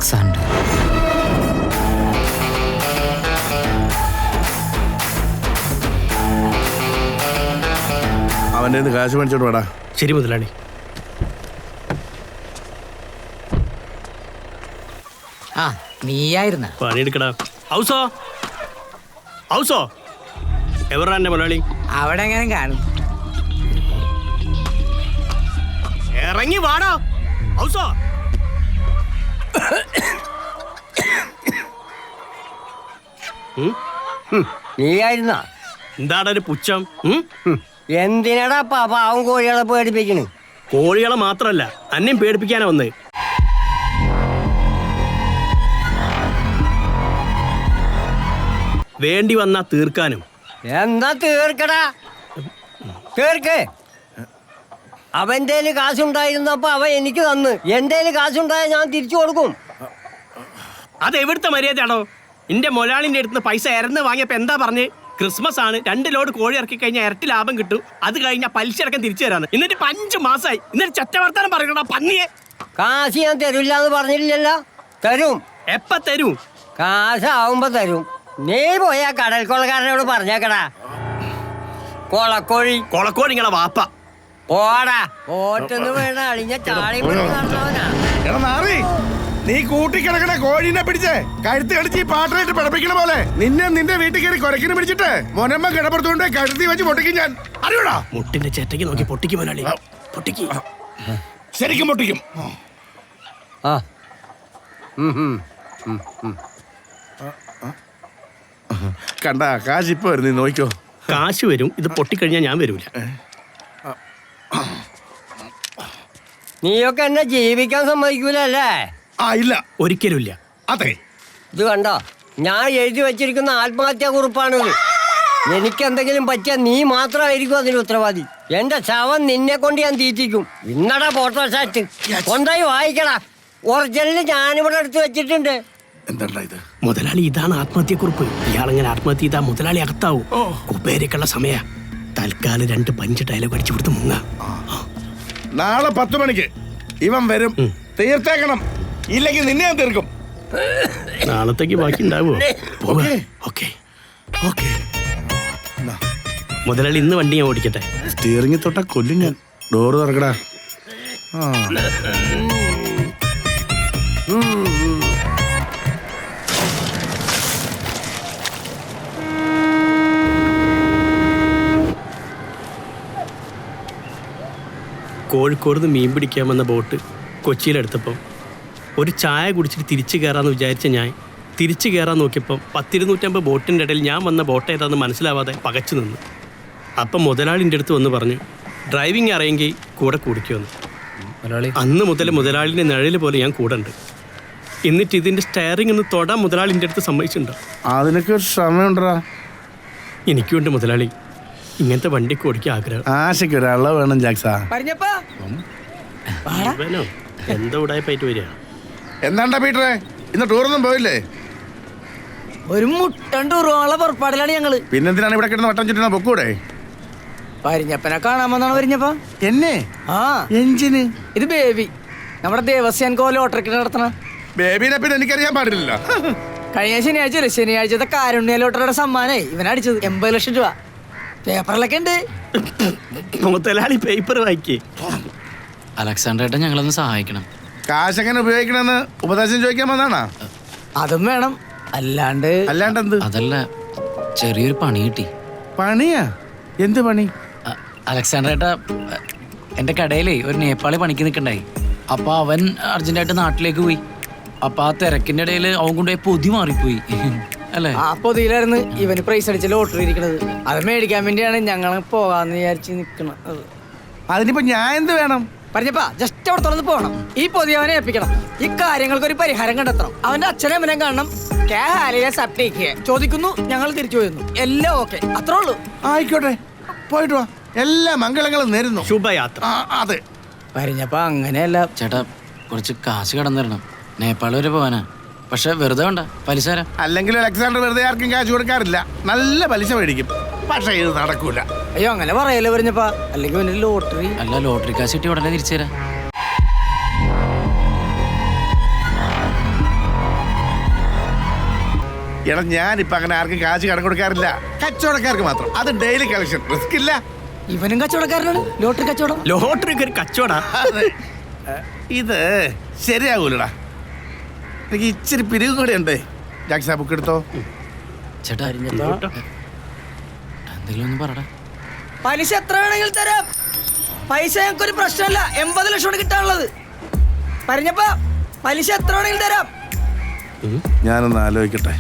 Alexander. അവൻ്റെ കാശ് മേടിച്ചോട്ട് വേടാ. ശരി മുതലാളി. ആ നീയായിരുന്ന പണിയെടുക്കടാ. ഹൗസോ ഹൗസോ എവറാ എന്നെ മുതലാളി? അവിടെ എങ്ങനെ കാണും? ഇറങ്ങി വാടാ ഹൗസോ. നീയായിരുന്ന എന്താടാ ഒരു പുച്ഛം? എന്തിനാടാ പാവം കോഴികളെ പേടിപ്പിക്കണ്? കോഴികളെ മാത്രല്ല അന്നെയും പേടിപ്പിക്കാനാ വന്നത്. വേണ്ടി വന്നാ തീർക്കാനും. എന്താ തീർക്കടാ, തീർക്ക്. അവൻ്റെ കാശുണ്ടായിരുന്നപ്പോ അവൻ എനിക്ക് തന്ന്, എന്റെ കാശുണ്ടായ ഞാൻ തിരിച്ചു കൊടുക്കും. അത് എവിടുത്തെ മര്യാദയാണോ? എന്റെ മൊലാളിന്റെ അടുത്ത് പൈസ ഇറന്ന് വാങ്ങിയപ്പോ എന്താ പറഞ്ഞ്? ക്രിസ്മസ് ആണ്, 2 ലോഡ് കോഴി ഇറക്കി കഴിഞ്ഞാൽ ഇരട്ടി ലാഭം കിട്ടും, അത് കഴിഞ്ഞാൽ പലിശ അടക്കം തിരിച്ചു തരാന്ന്. എന്നിട്ട് 5 മാസമായി. എന്നിട്ട് ചറ്റവർത്താനം പറയണ പന്നിയെ. കാശ് ഞാൻ തരില്ല എന്ന് പറഞ്ഞില്ലല്ലോ. തരും. എപ്പ തരും? കാശാവുമ്പോ തരും. നീ പോയാ കടൽ കൊള്ളക്കാരനോട് പറഞ്ഞേക്കടാ. കൊളക്കോഴി കൊളക്കോഴി നിങ്ങളെ വാപ്പ. പോടാ, ഓറ്റൊന്ന് വേണ അളിഞ്ഞ ചാടി നടന്നവനാ. എടാ നാറി, നീ കൂട്ടിക്കിടക്കണ കോഴീനെ പിടിച്ചേ കഴുത്ത് കടിച്ച് ഈ പാട്ടറായിട്ട് പിടപ്പിക്കണ പോലെ നിന്നെ നിന്റെ വീട്ടിൽ കയറി കുരക്കിന് പിടിച്ചിട്ട് മൊനമ്മ കിടപ്പുറത്തുകൊണ്ട് കഴുത്തി വെച്ച് പൊട്ടിക്കും ഞാൻ. അറിയൂടാ? മുട്ടിന്റെ ചേട്ടയ്ക്ക് നോക്കി പൊട്ടിക്കും മൊലാളി, പൊട്ടിക്കും. ശരിക്കും പൊട്ടിക്കും. ആ കണ്ട കാശ് ഇപ്പൊ വരും, നീ നോക്കിക്കോ. കാശ് വരും, ഇത് പൊട്ടിക്കഴിഞ്ഞാൽ ഞാൻ വരൂല. നീയൊക്കെ എന്നെ ജീവിക്കാൻ സമ്മതിക്കൂലല്ലേ? ആ ഇല്ല, ഒരിക്കലും ഇല്ല. അതെ. ഇത് കണ്ടോ, ഞാൻ എഴുതി വെച്ചിരിക്കുന്ന ആത്മഹത്യാ കുറിപ്പാണിത്. എനിക്കെന്തെങ്കിലും പറ്റിയാൽ നീ മാത്രമായിരിക്കും അതിന് ഉത്തരവാദി. എന്റെ ശവം നിന്നെ കൊണ്ട് ഞാൻ തീറ്റിക്കും. ഇന്നടാ ഫോട്ടോ സ്റ്റാറ്റ് കൊണ്ടായി വായിക്കടാ. ഒറിജിനല് ഞാനിവിടെ എടുത്ത് വെച്ചിട്ടുണ്ട്. എന്താ ഇത്? മുതലാളി, ഇതാണ് ആത്മഹത്യക്കുറിപ്പ്. ഇയാളെങ്ങനെ ആത്മഹത്യ ചെയ്താ മുതലാളി അകത്താവും. കുബേരക്കുള്ള സമയ. തൽക്കാലം 2 പഞ്ച് ഡയലോഗ് അടിച്ചു കൊടുത്ത് മുങ്ങ. നാളെ 10 മണിക്ക് ഇവൻ വരും, തീർത്തേക്കണം. ഇല്ലെങ്കിൽ നിന്നെ ഞാൻ തീർക്കും. നാളത്തേക്ക് ബാക്കി ഉണ്ടാവോ? മുതലാളി, ഇന്ന് വണ്ടി ഞാൻ ഓടിക്കട്ടെ. സ്റ്റിയറിംഗ് തൊട്ട കൊല്ലും ഞാൻ. ഡോറ് തുറക്കടാ. കോഴിക്കോട് നിന്ന് മീൻ പിടിക്കാൻ വന്ന ബോട്ട് കൊച്ചിയിലെടുത്തപ്പോൾ ഒരു ചായ കുടിച്ചിട്ട് തിരിച്ചു കയറാമെന്ന് വിചാരിച്ച ഞാൻ തിരിച്ചു കയറാൻ നോക്കിയപ്പോൾ 10-250 ബോട്ടിൻ്റെ ഇടയിൽ ഞാൻ വന്ന ബോട്ട് ഏതാണെന്ന് മനസ്സിലാവാതെ പകച്ചു നിന്നു. അപ്പം മുതലാളിൻ്റെ അടുത്ത് വന്ന് പറഞ്ഞു, ഡ്രൈവിംഗ് അറിയെങ്കിൽ കൂടെ കുടിക്കുമെന്ന്. അന്ന് മുതൽ മുതലാളിൻ്റെ നിഴൽ പോലെ ഞാൻ കൂടെ ഉണ്ട്. എന്നിട്ട് ഇതിൻ്റെ സ്റ്റയറിംഗ് ഒന്ന് തൊടാൻ മുതലാളിൻ്റെ അടുത്ത് സമ്മതിച്ചിട്ടുണ്ടോ? അതിനൊക്കെ ഒരു സമയമുണ്ടാ. എനിക്കുണ്ട് മുതലാളി, ഇങ്ങനത്തെ വണ്ടിക്ക് ഓടിക്കാൻ ആഗ്രഹം. ആശയ്ക്ക് ഒരാളെ വേണം ജാക്സാ. ഇവനോ എന്താ ഉടായ്പായിട്ട് വരിക? എന്താണ്ടാ പീറ്ററെ, ഇന്ന് ടൂറൊന്നും പോയില്ലേ? ഒരു മുട്ടൻ ടൂറുള്ള പുറപ്പാടിലാണ് ഞങ്ങള്. പിന്നെന്തിനാണ് ഇവിടെ കിടന്ന് വട്ടം ചുറ്റുന്ന പൊക്കൂടെ? പരിഞ്ഞപ്പനെ കാണാമെന്നാണ് പരിഞ്ഞപ്പ. എന്നെ? ആ എഞ്ചിന്. ഇത് ബേബി, നമ്മുടെ ദേവസ്യാൻ കോ ലോട്ടറിക്ക് നടത്തണ. ബേബിനെ പിന്നെ എനിക്കറിയാൻ പാടില്ല. കഴിഞ്ഞ ശനിയാഴ്ചത്തെ കാരുണ്യ ലോട്ടറിയുടെ സമ്മാനേ ഇവനടിച്ചത് 80 ലക്ഷം രൂപ. പേപ്പറിലൊക്കെ ഉണ്ട്. മുതലാളി പേപ്പർ വായിക്കേ. അലക്സാണ്ടർ ഏട്ടൻ ഞങ്ങളൊന്ന് സഹായിക്കണം. കാശ് എങ്ങനെ ഉപയോഗിക്കണമെന്ന് ഉപദേശം ചോദിക്കാൻ വന്നാണോ? അതും വേണം, അല്ലാണ്ട് എന്ത്? അതല്ല, ചെറിയൊരു പണി കിട്ടി. പണിയാ? എന്ത് പണി? അലക്സാണ്ടർ ഏട്ടാ, എൻ്റെ കടയിലേ ഒരു നേപ്പാളി പണിക്ക് നിൽക്കണ്ടായി. അപ്പോൾ അവൻ അർജന്റായിട്ട് നാട്ടിലേക്ക് പോയി. അപ്പോൾ ആ തിരക്കിൻ്റെ ഇടയിൽ അവൻ കൊണ്ടുപോയി പൊതി മാറിപ്പോയി അല്ലേ? ആ പൊതിയിലായിരുന്നു ഇവന് പ്രൈസ് അടിച്ച ലോട്ടറി ഇരിക്കണത്. അത് മേടിക്കാൻ വേണ്ടിയാണ് ഞങ്ങൾ പോകാന്ന് വിചാരിച്ച് നിൽക്കണത്. അതിനിപ്പോ ഞാൻ എന്ത് വേണം? പറഞ്ഞപ്പാ ജസ്റ്റ് അവിടെ തുറന്ന് പോകണം. ഈ പൊതി അവനെ ഏൽപ്പിക്കണം. ഈ കാര്യങ്ങൾക്ക് ഒരു പരിഹാരം കണ്ടെത്തണം. അവന്റെ അച്ഛനെ അമ്മനെ കാണണം. ചോദിക്കുന്നു, ഞങ്ങൾ തിരിച്ചു പോയിരുന്നു. എല്ലാം ഓക്കെ, അത്രേ ഉള്ളൂ. ആയിക്കോട്ടെ, പോയിട്ട് വാ. എല്ലാ മംഗളങ്ങളും നേരുന്നു. ശുഭയാത്ര. അതെ. പറഞ്ഞപ്പ അങ്ങനെയല്ല ചേട്ടാ, കുറച്ച് കാശ് കടന്നു തരണം. നേപ്പാൾ വരെ പോവാനാ. പക്ഷെ വെറുതെ വേണ്ട, പലിശ തരാം. അല്ലെങ്കിൽ അലക്സാണ്ടർ വെറുതെ ആർക്കും കാശ് കൊടുക്കാറില്ല. നല്ല പലിശ മേടിക്കും. പക്ഷെ ഇത് നടക്കൂല. അയ്യോ, അങ്ങനെ പറയല്ലേ പറഞ്ഞപ്പാ. അല്ലെങ്കിൽ ലോട്ടറി അല്ല, ലോട്ടറി കാശ് കിട്ടി ഉടനെ തിരിച്ചു തരാം. എടാ ഞാനിപ്പോ അങ്ങനെ ആർക്കും കാശ് കടം കൊടുക്കാറില്ല, കച്ചവടക്കാർക്ക് മാത്രം. അത് ഡെയിലി കളക്ഷൻ, റിസ്ക് ഇല്ല. ഇവനും കച്ചവടക്കാരനാണ്, ലോട്ടറി കച്ചവടം. ലോട്ടറിക്ക് ഒരു കച്ചവടാ. അതെ. ഇത് ശരിയാകൂലടാ, എനിക്ക് ഇച്ചിരി പിരിവും കൂടെ ഉണ്ട്. ജാക്സാ ബുക്ക് എടുത്തോ. ചേട്ടാ എന്തെങ്കിലും ഒന്ന് പറടാ. പലിശ എത്ര വേണമെങ്കിലും തരാം. പൈസ ഞങ്ങൾക്കൊരു പ്രശ്നമല്ല. 80 ലക്ഷം കിട്ടാനുള്ളത്. പറഞ്ഞപ്പ പലിശ എത്ര വേണമെങ്കിലും തരാം. ഞാനൊന്ന് ആലോചിക്കട്ടെ.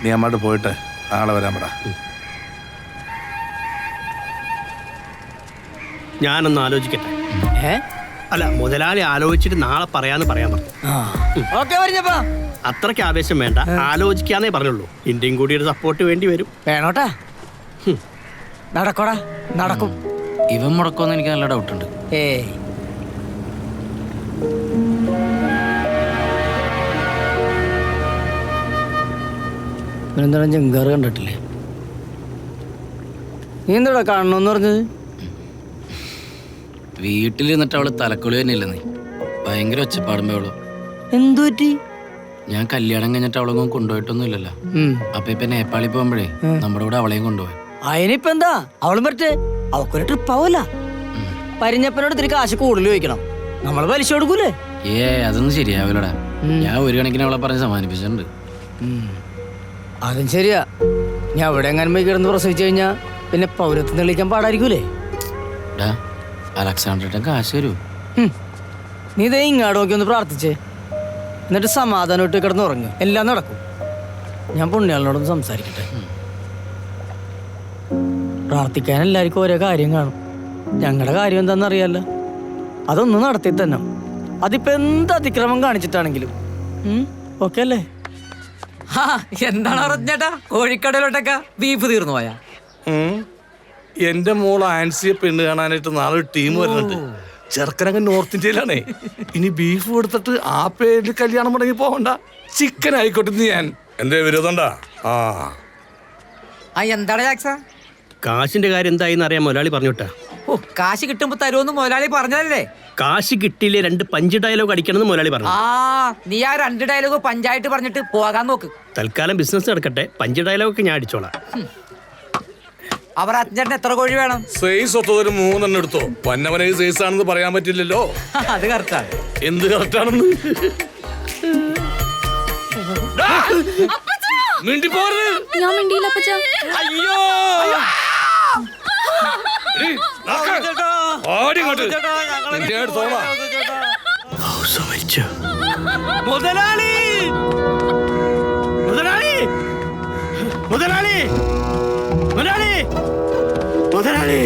നീ അങ്ങോട്ട് പോയിട്ട് നാളെ വരാൻ പറ. ഞാനൊന്ന് ആലോചിക്കട്ടെ. അല്ല, മുതലാളി ആലോചിച്ചിട്ട് നാളെ പറയാന്ന് പറയാൻ പറഞ്ഞു. ഓക്കെ പറഞ്ഞപ്പ. അത്രയ്ക്ക് ആവേശം വേണ്ട, ആലോചിക്കാന്നേ പറഞ്ഞുള്ളൂ. ഇന്ത്യയും കൂടി ഒരു സപ്പോർട്ട് വേണ്ടി വരും. വേണോട്ടാ. നടക്കോടാ, നടക്കും. ഇവൻ മുടക്കുമെന്ന് എനിക്ക് നല്ല ഡൗട്ടുണ്ട്. ഏയ് എന്താണ് ജങ്കാറ് കണ്ടിട്ടില്ലേ? നീ എന്താടാ കാണണമെന്ന് പറഞ്ഞത്? വീട്ടിലിരുന്നിട്ട് അവള് തലക്കുളി തന്നെ ഇല്ലെന്നേ. ഭയങ്കര ഒച്ചപ്പാടുമ്പോളോ. എന്തു പറ്റി? ഞാൻ കല്യാണം കഴിഞ്ഞിട്ട് അവളൊന്നും കൊണ്ടുപോയിട്ടൊന്നും ഇല്ലല്ലോ. അപ്പൊ ഇപ്പൊ നേപ്പാളിൽ പോകുമ്പോഴേ നമ്മുടെ കൂടെ അവളെയും കൊണ്ടുപോയി. അതിനിപ്പ എന്താ, അവളും വരട്ടെ. അവക്കൊരു ട്രിപ്പ് ആവല്ല. പരിഞ്ഞപ്പനോട് ഇത്തിരി കാശ് കൂടുതൽ ചോദിക്കണം. നമ്മള് പലിശ കൊടുക്കൂലേ? അതൊന്നും ശരിയാവില്ലടാ. ഞാൻ ഒരു കണക്കിന് അവളെ പറഞ്ഞ് സമാനിപ്പിച്ചിട്ടുണ്ട്. അതും ശരിയാ. ഞാൻ അവിടെ എങ്ങാനും പോയി കിടന്ന് പ്രസവിച്ചു കഴിഞ്ഞാ പിന്നെ പൗരത്വം തെളിയിക്കാൻ പാടായിരിക്കൂലേ? അലക്സാണ്ടർ കാശ് തരൂ. നീ ഇതേ ഇങ്ങാട് നോക്കി ഒന്ന് പ്രാർത്ഥിച്ചേ, എന്നിട്ട് സമാധാനമായിട്ട് കിടന്ന് ഉറങ്ങുക. എല്ലാം നടക്കും. ഞാൻ പുണ്യാളിനോടൊന്ന് സംസാരിക്കട്ടെ. പ്രാർത്ഥിക്കാൻ എല്ലാവർക്കും ഓരോ കാര്യം കാണും. ഞങ്ങളുടെ കാര്യം എന്താണെന്ന് അറിയാലോ. അതൊന്നും നടത്തി തന്നെ. അതിപ്പോ എന്ത് അതിക്രമം കാണിച്ചിട്ടാണെങ്കിലും ഓക്കെ അല്ലേ? എന്താണ് പറഞ്ഞേട്ടാ, കോഴിക്കടയിലോട്ടൊക്കെ ബീഫ് തീർന്നു പോയാ? എന്റെ മോൾ ആൻസിയെ പെണ്ണ് കാണാനായിട്ട് നാളെ ഒരു ടീം വരുന്നുണ്ട്. ചെറുക്കനങ്ങ് നോർത്ത് ഇന്ത്യയിലാണേ. ഇനി ബീഫ് കൊടുത്തിട്ട് ആ പേരിൽ കല്യാണം മുടങ്ങി പോകണ്ട, ചിക്കൻ ആയിക്കോട്ടെ. ഞാൻ എന്റെ വിരോധണ്ടാ? എന്താണ് ജാക്സ? കാശിന്റെ കാര്യം എന്തായിന്ന് അറിയാൻ മുതലാളി പറഞ്ഞോട്ടാ. ഓ, കാശ് കിട്ടുമ്പോ തരുമെന്ന് മുതലാളി പറഞ്ഞതല്ലേ? കാശ് കിട്ടിയില്ലേ 2 പഞ്ച് ഡയലോഗ് അടിക്കണമെന്ന് മുതലാളി പറഞ്ഞു. നീ ആ 2 ഡയലോഗ് പഞ്ചായത്ത് പറഞ്ഞിട്ട് പോകാൻ നോക്ക്. തൽക്കാലം ബിസിനസ് നടക്കട്ടെ, പഞ്ച് ഡയലോഗ് ഞാൻ അടിച്ചോളാം. അവർ അച്ഛൻ എത്ര കോഴി വേണം? സൈസ് ഒത്തതൊരു 3 എടുത്തോ. പന്നവനെ സൈസ് ആണെന്ന് പറയാൻ പറ്റില്ലല്ലോ. അത് കറക്റ്റാണ്. എന്ത് കറക്റ്റാണെന്ന് മിണ്ടി പോരുത്. ഞാൻ മിണ്ടിയില്ല അപ്പച്ചാ. അയ്യോ മുതലാളി, മുതലാളി, മുതലാളി, മുതലാളി, മുതലാളി.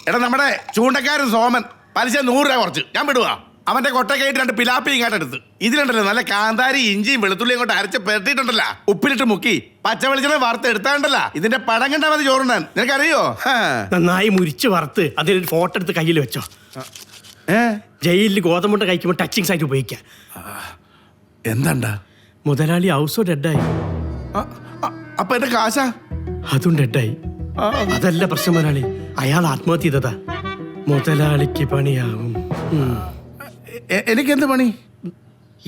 എടാ നമ്മുടെ ചൂണ്ടക്കാരൻ സോമൻ പലിശ 100 രൂപ കുറച്ച്. ഞാൻ വിടുവാ. അവന്റെ കൊട്ടക്കായിട്ട് 2 പിലാപ്പി ഇങ്ങോട്ട് എടുത്ത്. ഇതിലുണ്ടല്ലോ നല്ല കാന്താരി ഇഞ്ചിയും വെളുത്തുള്ളിയും കൊണ്ട് അരച്ച് പെരട്ടിട്ടുണ്ടല്ലോ, ഉപ്പിലിട്ട് മുക്കി പച്ച വെളിച്ചെണ്ണ വറുത്ത് എടുത്താണ്ടല്ല. ഇതിന്റെ പടം കണ്ടാ മതി ചോറുണ്ടാൻ. നിനക്കറിയോ? നന്നായി മുരിച്ച് വറുത്ത് അതിലൊരു ഫോട്ടോ എടുത്ത് കയ്യിൽ വെച്ചോ. ജയിലിൽ ഗോതമ്പുണ്ട കഴിക്കുമ്പോൾ ടച്ചിങ് സൈറ്റ് ഉപയോഗിക്കാം. എന്താണ്ടാ? മുതലാളി ഹൗസോ ഡെഡായി. അപ്പൊ എന്റെ കാശാ? അതും ഡെഡായി. അതല്ല പ്രശ്നം മുതലാളി, അയാൾ ആത്മഹത്യ ചെയ്തതാ. മുതലാളിക്ക് പണിയാവും. എനിക്കെന്ത് പണി?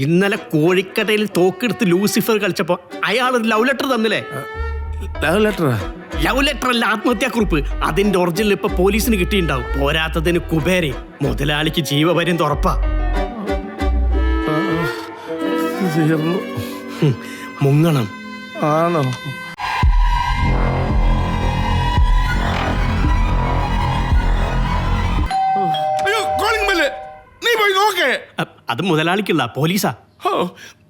ഇന്നലെ കോഴിക്കടയിൽ തോക്കെടുത്ത് ലൂസിഫർ കളിച്ചപ്പോ അയാൾ ഒരു ലവ് ലെറ്റർ തന്നില്ലേ? ലവ് ലെറ്ററാ? ലവ് ലെറ്റർ അല്ല, ആത്മഹത്യാക്കുറിപ്പ്. അതിന്റെ ഒറിജിനൽ ഇപ്പൊ പോലീസിന് കിട്ടിയിട്ടുണ്ടാവും. പോരാത്തതിന് കുബേരെ മുതലാളിക്ക് ജീവപര്യന്തം ഉറപ്പാ. മുങ്ങണം. ആണോ? അയ്യോ, കോളിംഗ് ബെല്ല്. നീ പോയി നോക്കേ. അത് മുതലാളിക്കുള്ള പോലീസാ.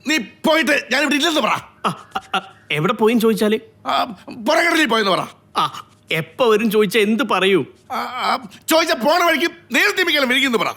നീ പോയിട്ട് ഞാൻ ഇവിടെ ഇല്ലെന്ന് പറ. എവിടെ പോയിന്ന് ചോദിച്ചാല് പുറകടലിൽ പോയെന്ന് പറ. എപ്പോ വരും ചോദിച്ചാ എന്ത് പറയൂ? ചോദിച്ച പോണ വഴിക്ക് നേരത്തെ വിളിക്കുന്നു പറ.